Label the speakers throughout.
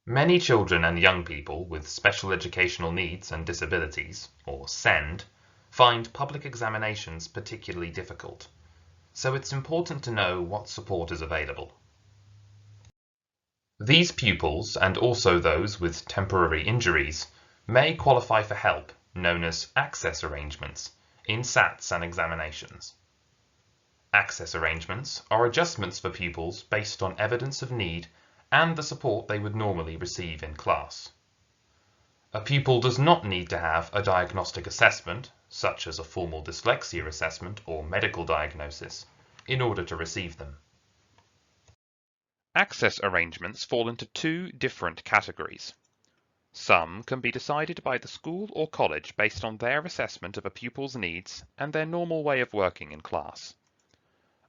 Speaker 1: Many children and young people with special educational needs and disabilities, or SEND, find public examinations particularly difficult, so it's important to know what support is available. These pupils, and also those with temporary injuries, may qualify for help, known as access arrangements, in SATs and examinations. Access arrangements are adjustments for pupils based on evidence of need and the support they would normally receive in class. A pupil does not need to have a diagnostic assessment, such as a formal dyslexia assessment or medical diagnosis, in order to receive them.
Speaker 2: Access arrangements fall into two different categories. Some can be decided by the school or college based on their assessment of a pupil's needs and their normal way of working in class.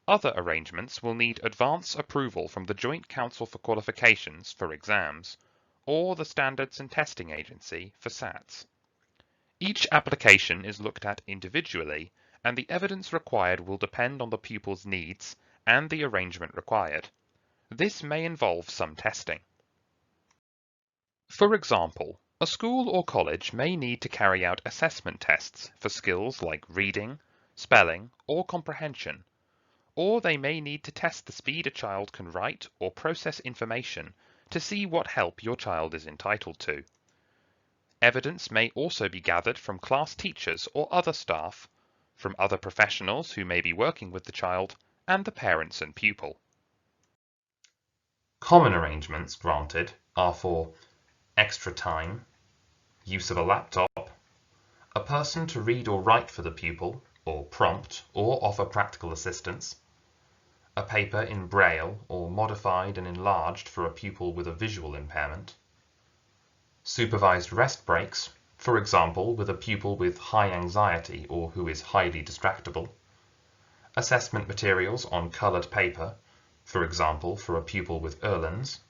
Speaker 2: Other arrangements will need advance approval from the Joint Council for Qualifications for exams or the Standards and Testing Agency for SATs. Each application is looked at individually, and the evidence required will depend on the pupil's needs and the arrangement required. This may involve some testing. For example, a school or college may need to carry out assessment tests for skills like reading, spelling, or comprehension, or they may need to test the speed a child can write or process information to see what help your child is entitled to. Evidence may also be gathered from class teachers or other staff, from other professionals who may be working with the child, and the parents and pupil.
Speaker 1: Common arrangements granted are for extra time, use of a laptop, a person to read or write for the pupil, or prompt or offer practical assistance, a paper in braille or modified and enlarged for a pupil with a visual impairment, supervised rest breaks, for example with a pupil with high anxiety or who is highly distractible, assessment materials on coloured paper, for example for a pupil with Erlands,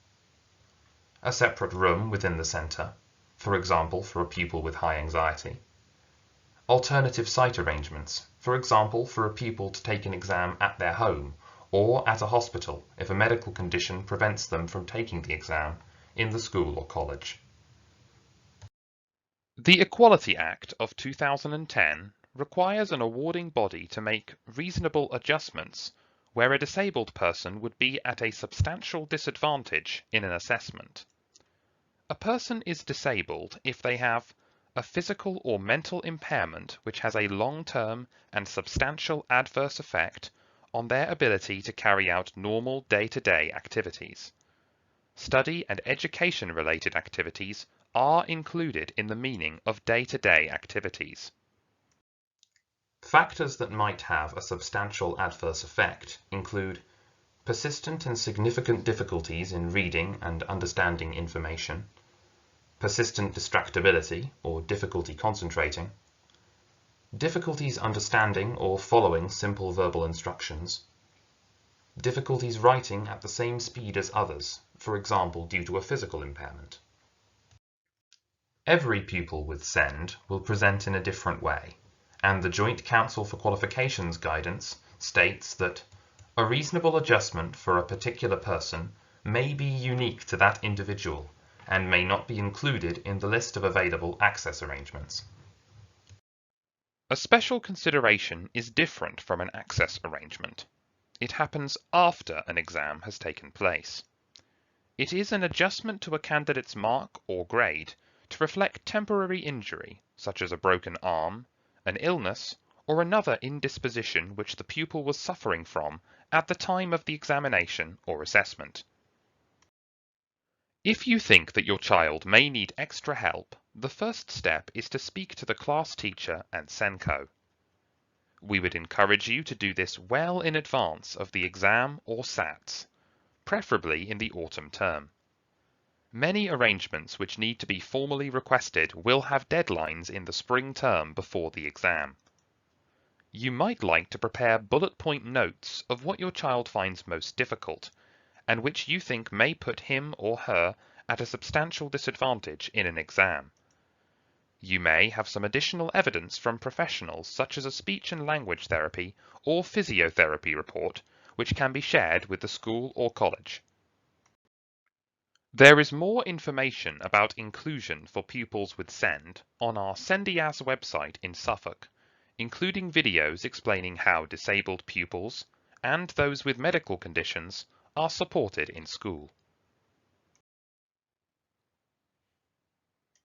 Speaker 1: a separate room within the centre, for example for a pupil with high anxiety, alternative site arrangements, for example for a pupil to take an exam at their home or at a hospital if a medical condition prevents them from taking the exam in the school or college.
Speaker 2: The Equality Act of 2010 requires an awarding body to make reasonable adjustments where a disabled person would be at a substantial disadvantage in an assessment. A person is disabled if they have a physical or mental impairment which has a long-term and substantial adverse effect on their ability to carry out normal day-to-day activities. Study and education-related activities are included in the meaning of day-to-day activities.
Speaker 1: Factors that might have a substantial adverse effect include persistent and significant difficulties in reading and understanding information, persistent distractibility or difficulty concentrating, difficulties understanding or following simple verbal instructions, difficulties writing at the same speed as others, for example due to a physical impairment. Every pupil with SEND will present in a different way, and the Joint Council for Qualifications guidance states that a reasonable adjustment for a particular person may be unique to that individual and may not be included in the list of available access arrangements.
Speaker 2: A special consideration is different from an access arrangement. It happens after an exam has taken place. It is an adjustment to a candidate's mark or grade to reflect temporary injury, such as a broken arm, an illness, or another indisposition which the pupil was suffering from at the time of the examination or assessment. If you think that your child may need extra help, the first step is to speak to the class teacher and SENCO. We would encourage you to do this well in advance of the exam or SATs, preferably in the autumn term. Many arrangements which need to be formally requested will have deadlines in the spring term before the exam. You might like to prepare bullet point notes of what your child finds most difficult, and which you think may put him or her at a substantial disadvantage in an exam. You may have some additional evidence from professionals such as a speech and language therapy or physiotherapy report which can be shared with the school or college. There is more information about inclusion for pupils with SEND on our Sendias website in Suffolk, including videos explaining how disabled pupils and those with medical conditions are supported in school.